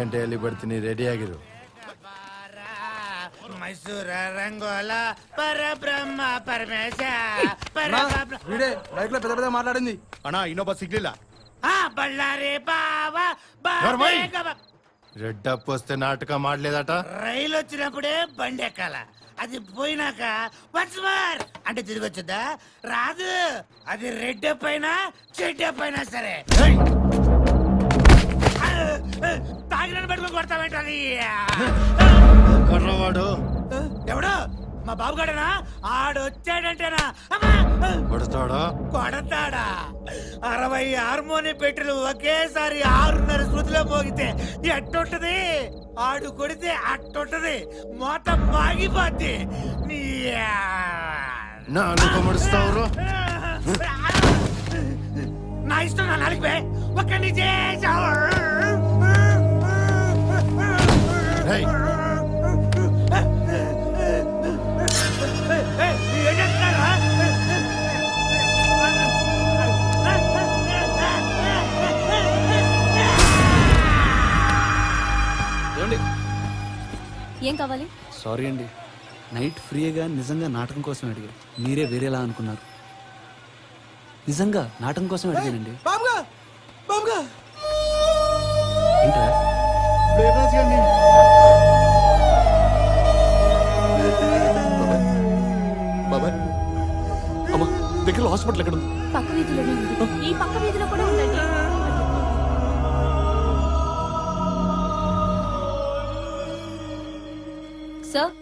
ಗಂಟೆ ಅಲ್ಲಿ ಬರ್ತೀನಿ, ರೆಡಿ ಆಗಿರು. ಮೈಸೂರ ರಂಗೋಲ ಪರಬ್ರಹ್ಮ ಪರಮೇಶ బైక్ లో పెద్ద పెద్ద మాట్లాడింది అన్నా ఇన్నోబా సిగ్లిಲ್ಲ. బళ్ళారి బావ రెడ్డప్ వస్తే నాటకం ఆడలేదట. రైలు వచ్చినప్పుడే బండి ఎక్కాల, అది పోయినాక వన్స్మార్ అంటే తిరిగి వచ్చుద్దా? రాదు. అది రెడ్ పైన చెడ్డ పైన సరే. తాగిన పెట్టుకుని కొడతామేంటది? కర్రవాడు ఎవడు? మా బాబు గడనా? ఆడొచ్చాడంటేనా కొడతాడా? కొడతాడా? 60 హార్మోని పెట్టెలు ఒకేసారి 6:30 శృతిలో మోగితే ఎట్టుంటది? ఆడు కొడితే అట్టుంటది, మోత మాగిపోద్ది. నాలుగు ముడుస్తావు. నా ఇష్టం, నా నాలుగు ఒక్కడిని చేసావు. ఏం కావాలి? సారీ అండి, నైట్ ఫ్రీగా నిజంగా నాటకం కోసం అడిగారు, మీరే వేరేలా అనుకున్నారు. నిజంగా నాటకం కోసం అడిగానండి. ఏంట్రా? బాబాయ్ అమ్మా, దగ్గర హాస్పిటల్ ఎక్కడ ఉంది? పక్క వీధిలోనే ఉంది. ఈ పక్క వీధిలో కూడా ఉందండి. సార్,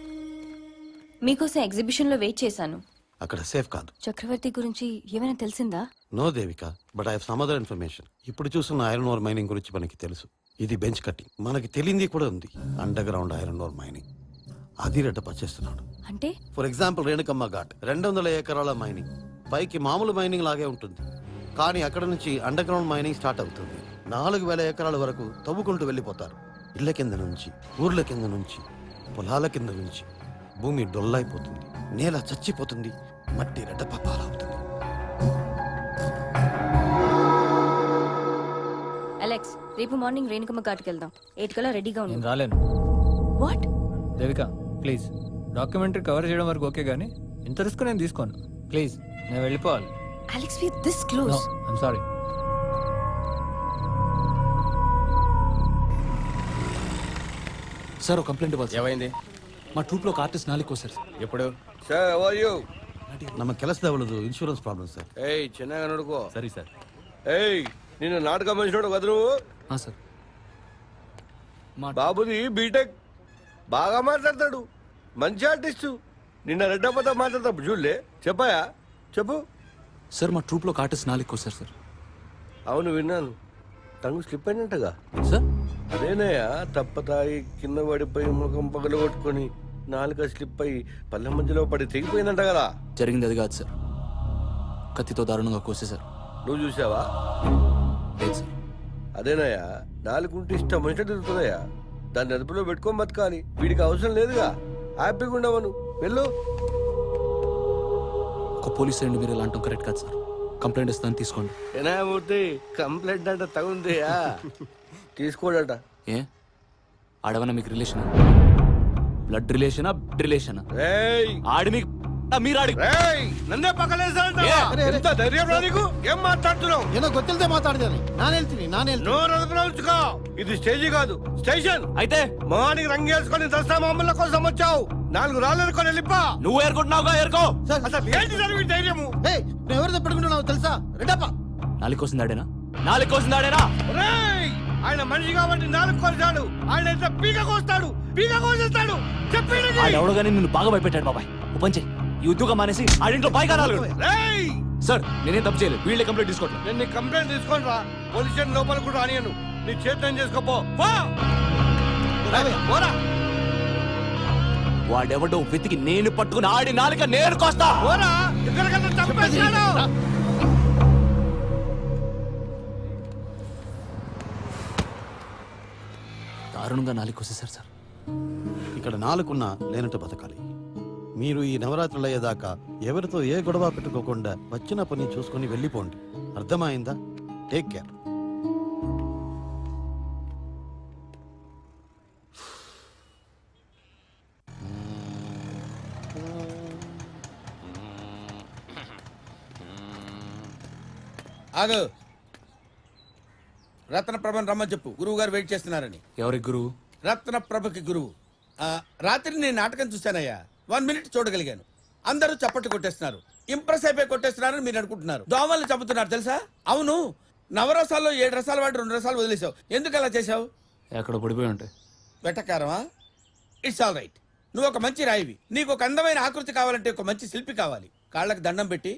మీకోసం ఎగ్జిబిషన్ లో వెయిట్ చేశాను. అక్కడ సేఫ్ కాదు. చక్రవర్తి గురించి ఏమైనా తెలిసిందా? No Devika, but I have some other information. ఇప్పుడు చూస్తున్న ఐరన్ ఓర్ మైనింగ్ గురించి మనకి తెలుసు. ఇది బెంచ్ కట్టింగ్. మనకి తెలియంది కూడా ఉంది, under ground iron ore mining. అది రెడ్డప్ప చేస్తున్నాడు. అంటే ఫర్ ఎగ్జాంపుల్ రేణుకమ్మ ఘాట్ 200 ఎకరాల మైనింగ్. పైకి మామూలు మైనింగ్ లాగే ఉంటుంది, కానీ అక్కడ నుంచి అండర్ గ్రౌండ్ మైనింగ్ స్టార్ట్ అవుతుంది. 4000 ఎకరాల వరకు తవ్వుకుంటూ వెళ్ళిపోతారు. ఇళ్ల కింద నుంచి, ఊర్ల కింద నుంచి, పొలాల కింద నుంచి భూమి డొల్లైపోతుంది, నేల చచ్చిపోతుంది, మట్టి రెడ్డప్ప పాలవుతుంది. అలెక్స్, రేపు మార్నింగ్ రేణుకమ్మ ఘాట్కి వెళ్దాం. 8 కల్లా రెడీగా ఉంది. నేను రాలేను. What? Devika please, documentary cover చేయడం వరకు ఓకే, కానీ ఇంత రిస్క్ నేను తీసుకోను. ప్లీజ్, నేను వెళ్ళిపోవాలి. Alex, we this close. I'm sorry. Sir, ఒక కంప్లైంట్ ఇవ్వాలి. ఏమైంది? మా ట్రూప్ లో ఒక ఆర్టిస్ట్ నాలుగు కోసారు. ఎప్పుడు? ನಮ್ಮ ಕೆಲಸದವಳದು ಇನ್ಶೂರೆನ್ಸ್ ಪ್ರಾಬ್ಲಮ್ ಸರ್. ఏయ్ చిన్నగా నడుకో. సరే సార్. ఏయ్ నిన్ను నాటకం వేసినోడు కదా నువ్వు? సార్, బాబుది బీటెక్, బాగా మాట్లాడతాడు, మంచి ఆర్టిస్టు. నిన్న రెడ్డప్పతో మాట్లాడతాడు చూడలే. చెప్పాయా? చెప్పు. సార్, మా ట్రూప్ లో ఒక ఆర్టిస్ట్ నాలుగు కోసారు సార్. అవును విన్నాను, టంగు స్లిప్ అయినట్టుగా. సార్, అదేనయ్యా, తప్పతాయి కింద పడిపోయి ముఖం పగల కొట్టుకొని నాలుక స్లిప్ అయి పల్లె మధ్యలో పడి తెగిపోయిందంట కదా. జరిగింది అది కాదు సార్, కత్తితో దారుణంగా కోసేశారు. నువ్వు చూసావా? లేదు సార్. అదేనయ్యా, నాలుగుంటే ఇష్టం మంచిగా తిరుగుతుందయ్యా. దాన్ని అదుపులో పెట్టుకొని బతకాలి. వీడికి అవసరం లేదుగా, హ్యాపీగా ఉండవను. వెళ్ళు. ఒక పోలీస్ అయ్యండి మీరు ఇలా అంటాం కరెక్ట్ కాదు సార్. కంప్లైంట్ ఇస్తాను, తీసుకోండి. ఏనామూర్తి, కంప్లైంట్ అంటే తగుందియా? తీసుకోడట. ఏ ఆడవన్నా మీకు రిలేషన్? బ్లడ్ రిలేషనా, రిలేషనా? ఆడి మీకు మీరు ఆడి నన్నే పక్కలేసాడు. ఎంత ధైర్యం నీకు? ఏం మాట్లాడుతున్నావు? ಏನೋ ಗೊತ್ತಿಲ್ಲದೆ ಮಾತಾಡ್ದೇನೆ. ನಾನು ಹೇಳ್ತೀನಿ. ఇది స్టేజీ కాదు, స్టేషన్. అయితే మొహానికి రంగేసుకొని దసరా మామూల కోసం వచ్చావు. 4 రాళ్ళనుకొని వెళ్ళిపా. నువ్వు ఏరుకుంటున్నావుగా, ఏరుకో. అసలు ఏంటి జరిగింది ధైర్యము? నువ్వు ఎవరితో పెట్టుకుంటున్నావు తెలుసా? రెడ్డప్ప నాలుగు కోసిందాడేనా? నాలుగు కోసిందాడేనా? ఆయన మనిషి కాబట్టి 4 కోసాడు. ఆయన ఎంత పీక కోస్తాడు, పీక కోసేస్తాడు. ఎవడు కానీ నిన్ను బాగా భయపెట్టాడు బాబాయ్. ఉపంచే ఈ ఉద్యోగం మానేసి ఆడింట్లో పైగా రాలు. సార్, నేనేం తప్పు చేయలేదు, వీళ్ళే కంప్లైంట్ తీసుకోండి. నేను నీ కంప్లైంట్ తీసుకొని రా. పోలీస్ స్టేషన్ లోపల కూడా రానియను. నీ చేతి చేసుకోపో. వాడెవడో వెతికి నేను పట్టుకుని ఆడి నాలుక నేను కోస్తా. దారుణంగా నాలుగు కోసేశారు సార్. ఇక్కడ 4 లేనట్టు బతకాలి. మీరు ఈ నవరాత్రులు అయ్యేదాకా ఎవరితో ఏ గొడవ పెట్టుకోకుండా వచ్చిన పని చూసుకుని వెళ్ళిపోండి. అర్థమైందా? Take care. ఆగు. రత్నప్రభని రమ్మని చెప్పు, గురువు గారు వెయిట్ చేస్తున్నారని. ఎవరి గురువు? రత్నప్రభకి గురువు. రాత్రి నేను నాటకం చూశానయ్యా. 1 మినిట్ చూడగలిగాను. అందరూ చప్పట్లు కొట్టేస్తున్నారు. ఇంప్రెస్ అయిపోయి కొట్టేస్తున్నారని మీరు అనుకుంటున్నారు. దోమల్ని చంపుతున్నారు తెలుసా? అవును, నవరసాల్లో 7 రసాలు వాడి 2 రసాలు వదిలేసావు. ఎందుకు అలా చేసావు? ఎక్కడ పడిపోయి ఉంటాయి. వెటకారమా? It's all right. నువ్వు ఒక మంచి రాయివి. నీకు ఒక అందమైన ఆకృతి కావాలంటే ఒక మంచి శిల్పి కావాలి. కాళ్ళకి దండం పెట్టి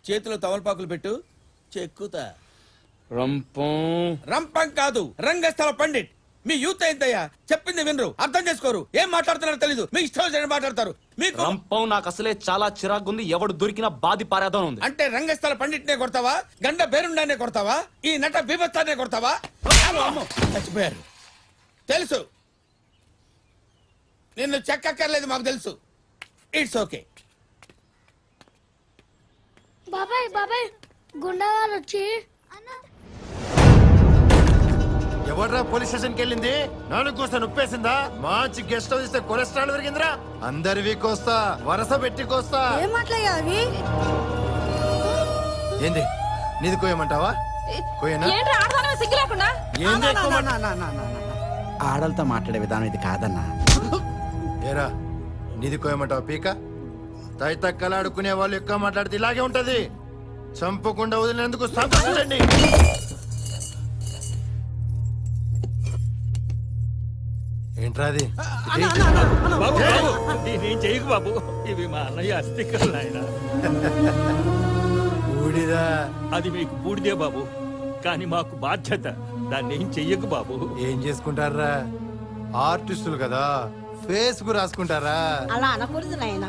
చేతిలో తమలపాకులు పెట్టు, చెక్కుతా. రంపం కాదు, రంగస్థల పండిట్. మీ యూత్ ఏంటయ్యా? చెప్పింది వినరు, అర్థం చేసుకోరు, ఏం మాట్లాడుతున్నారో తెలీదు. మీ ఇష్టం వచ్చినట్టు మాట్లాడతారు. మీకు రంపం నాకు అసలే చాలా చిరాకుంది. ఎవడు దొరికినా బాది పారేద్దాం ఉంది. అంటే రంగస్థల పండిట్నే కొడతావా? గండ బేరుండానే కొడతావా? ఈ నట బీభత్సానే కొడతావా? అమ్మో, చచ్చిపోయారు. తెలుసు, నిన్ను చెక్కక్కర్లేదు, మాకు తెలుసు. It's okay. బాబాయ్ బాబాయ్ గుండా వాళ్ళు వచ్చి ఎవడ్రా పోలీస్ స్టేషన్ కి వెళ్ళింది? నాను కోస్తా నొప్పేసిందా? మంచి గెస్ట్ హౌస్ ఇస్తే కొలెస్ట్రాల్ పెరిగిందిరా. అందరివి కోస్తా, వరస పెట్టి కోస్తా. ఏం మాట్లాడా అవి? ఏంది నీది కోయమంటావా? కోయనా? ఏంది ఎక్కువ ఆడలతో మాట్లాడే విధానం ఇది కాదన్నా. ఏరా నీది కోయమంటావా? పీక తైతక్కలాడుకునే వాళ్ళు ఎక్కువ మాట్లాడితే ఇలాగే ఉంటది. చంపకుండా వదిలినందుకు సంతోషించండి. ఏంట్రా అది? చేయకు బాబు, ఇవి మా అన్నయ్య అస్థికలు ఆయన. ఊడిదా? అది మీకు బూడిదే బాబు, కానీ మాకు బాధ్యత. దాన్ని ఏం చెయ్యకు బాబు. ఏం చేసుకుంటారా? ఆర్టిస్టులు కదా, ఫేస్ కు రాసుకుంటారా? అలా అనకూడదు నాయన.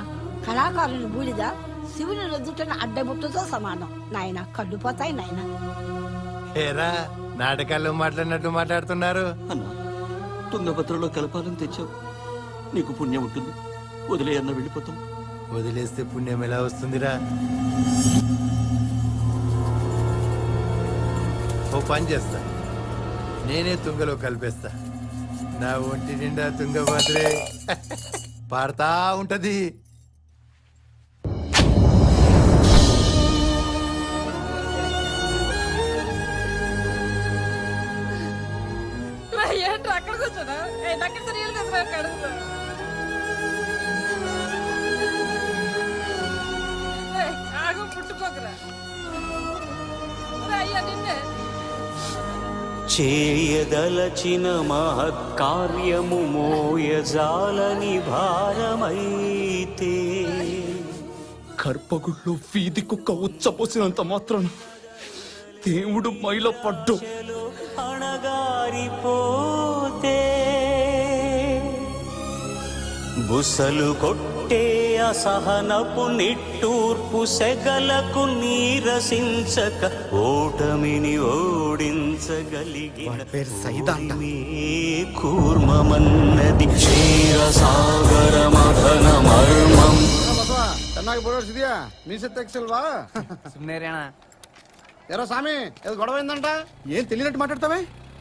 కళాకారుని బూడిద శివుని రుద్దుతున్న అడ్డబుట్టుతో సమానం నాయన. కడ్డుపోతాయి నాయన. ఏరా నాటకాల్లో మాట్లాడినట్టు మాట్లాడుతున్నారు. అన్నా, తుంగభద్రలో కలపాలని తెచ్చావు. నీకు పుణ్యం ఉంటుంది. వదిలే అన్న, వెళ్ళిపోతాం. వదిలేస్తే పుణ్యం ఎలా వస్తుందిరా? ఓ పని చేస్తా, నేనే తుంగలో కలిపేస్తా. నా ఒంటి నిండా తుంగభద్రే పాడుతా ఉంటది. అక్కడ కూర్చోనా? పుట్టుకోకరా అయ్యా నిన్నే చేయదలచిన మహత్కార్యము మోయజాలని భారమైతే గర్భగుడిలో వీధి కుక్క ఉచ్చపోసినంత మాత్రాన దేవుడు మైలో పడ్డు. అణగారిపోతే బుసలు కొట్టే అసహనపు నిట్టూర్పు సెగలకు నీరసించక ఓటమిని ఓడించగలిగిన కూర్మమన్నది క్షీరసాగర మథన మర్మం. ఎరా స్వామి, ఏదో గొడవ అయిందంట. ఏం తెలియనట్టు మాట్లాడతావే?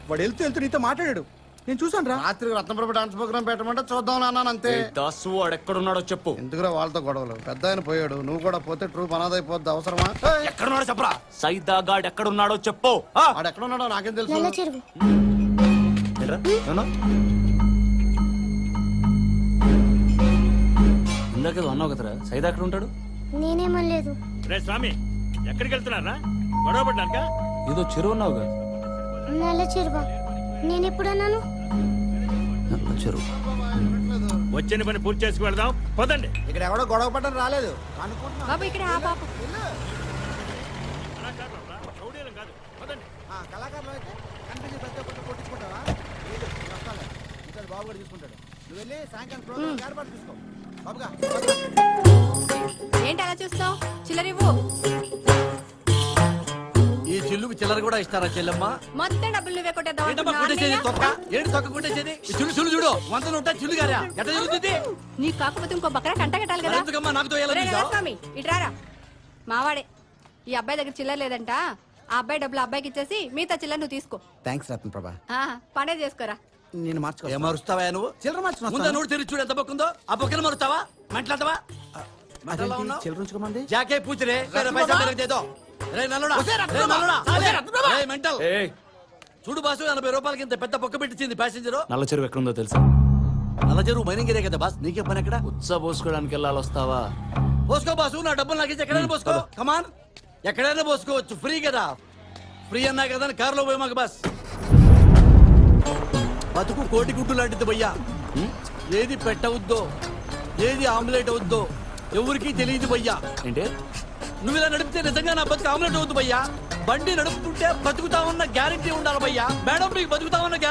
వాడు వెళ్తూ నీతో మాట్లాడాడు. నేను చూసాను రా. రాత్రి రత్నప్రభ డాన్స్ ప్రోగ్రామ్ పెట్టమంటే చూద్దాం అన్నాను అంతే. దాసు వాడు ఎక్కడున్నాడో చెప్పు. ఎందుకురా వాళ్ళతో గొడవలు? పెద్ద ఆయన పోయాడు, నువ్వు కూడా పోతే ట్రూప్ అనాథైపోద్ది. అవసరమా? ఎక్కడున్నాడో చెప్పరా. సైదాగాడ్ ఎక్కడున్నాడో చెప్పు. వాడు ఎక్కడున్నాడో నాకేం తెలుసు. ఇందాక అన్నావు కదరా, సైదా ఎక్కడ ఉంటాడు? నేనేమనలేదు. రే స్వామి, ఎక్కడికి వెళ్తున్నారా? గొడవ పడ్డాక ఏదో చెరువు అన్నావుగా. నల్ల చెరువా? నేనెప్పుడన్నాను? నల్ల చెరువు. వచ్చిన పని పూర్తి చేసుకు వెళ్దాం, పదండి. ఇక్కడ ఎవడో గొడవ పడ్డం రాలేదు. బాబు ఇక్కడ ఆ బాబు రౌడీలం కాదు, పదండి. కళాకారులు అయితే కనిపించి ప్రతి ఒక్కరు కొట్టించుకుంటావా? బాబు కూడా చూసుకుంటాడు. నువ్వు వెళ్ళి సాయంకాలం ప్రోగ్రామ్ ఏర్పాటు చూసుకో. బాబుగా ఏంటి అలా చూస్తావు? చిల్లరివ్వు. ఈ చిల్లుకు చిల్లర కూడా ఇస్తారా చెల్లెమ్మ? మొత్తం డబ్బులు నువ్వే కొట్టేద్దాం ఏంటి తొక్క కొట్టేసేది? చిల్లు చూడు, వంతలు ఉంటా చిల్లు గారా ఎట్లా జరుగుతుంది? నీకు కాకపోతే ఇంకో బకరా కంట కట్టాలి కదా. ఎందుకమ్మా నాకు తోయాలని ఒరేయ్ చూసావ్? స్వామి ఇట్రారా. మావాడే ఈ అబ్బాయి దగ్గర చిల్లర లేదంట. ఆ అబ్బాయి డబ్బులు అబ్బాయికి ఇచ్చేసి మిగతా చిల్లర నువ్వు తీసుకో. థ్యాంక్స్ రత్న ప్రభా. పనే చేసుకోరా. నేను మార్చుకో. ఏం మరుస్తావా నువ్వు? చిల్లర మార్చుకో. ముందు నోటి తెరిచి చూడు ఎంత బొక్కుందో. ఆ బొక్కలు మరుస్తావా? మాట్లాడతావా? చిల్లర ఉంచుకోమంది जाके पूछ रहे मेरा पैसा मेरे दे दो రే నల్లుడా రే నల్లుడా రే మెంటల్ చూడు బాసు 80 రూపాయలకి ఇంత పెద్ద పొక్క పెట్టించింది ప్యాసింజర్ నల్ల చెరువు ఎక్కడుందో తెలుసా? నల్ల చెరువు మైనింగ్ ఏరియా కదా బాస్ నీకే పని ఎక్కడ ఉత్సవ పోసుకోవడానికి వెళ్ళాలి, వస్తావా? పోసుకో బాసు నా డబ్బులు నాకు ఇచ్చి ఎక్కడైనా పోసుకో కమాన్ ఎక్కడైనా పోసుకోవచ్చు ఫ్రీ కదా ఫ్రీ అన్నా కదా కారులో పోయి మాకు బస్ బతుకు కోటి గుడ్డు లాంటిది భయ్యా ఏది పెట్టవద్దో ఏది ఆమ్లెట్ అవుద్దో ఎవరికి తెలియదు భయ్యా ఏంటి? నువ్వు ఇలా నడిపితే నిజంగా నా బతుకు ఆమ్లెట్ అవుద్దు భయ్యా బండి నడుపుతుంటే బతుకుతామన్న గ్యారెంటీ ఉండాలి భయ్యా మేడం మీకు బతుకుతామన్న గ్యారెంటీ